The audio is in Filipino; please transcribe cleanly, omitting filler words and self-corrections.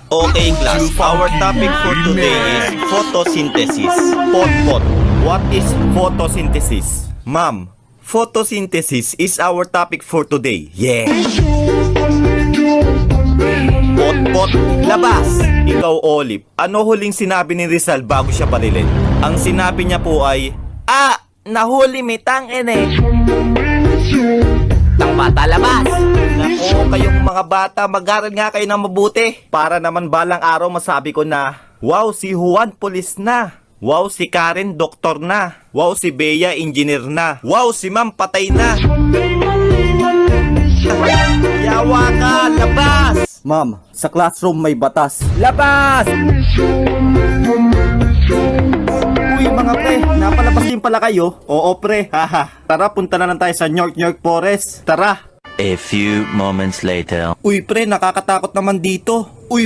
Okay class, our topic for today is photosynthesis. Pot. What is photosynthesis? Ma'am, photosynthesis is our topic for today. Yeah. Pot, labas! Ikaw, Olive, ano huling sinabi ni Rizal bago siya barilin? Ang sinabi niya po ay, nahuli may tangin eh. Bata, labas! Nako, kayong mga bata, mag-aral nga kayo ng mabuti. Para naman balang araw masabi ko na, wow, si Juan pulis na. Wow, si Karen doktor na. Wow, si Bea engineer na. Wow, si Ma'am patay na. Yawa ka, labas! Ma'am, sa classroom may batas. Labas! Uy mga pre, napalabas din pala kayo? Oo pre, haha. Tara, punta na lang tayo sa York Forest. Tara. A few moments later. Uy pre, nakakatakot naman dito. Uy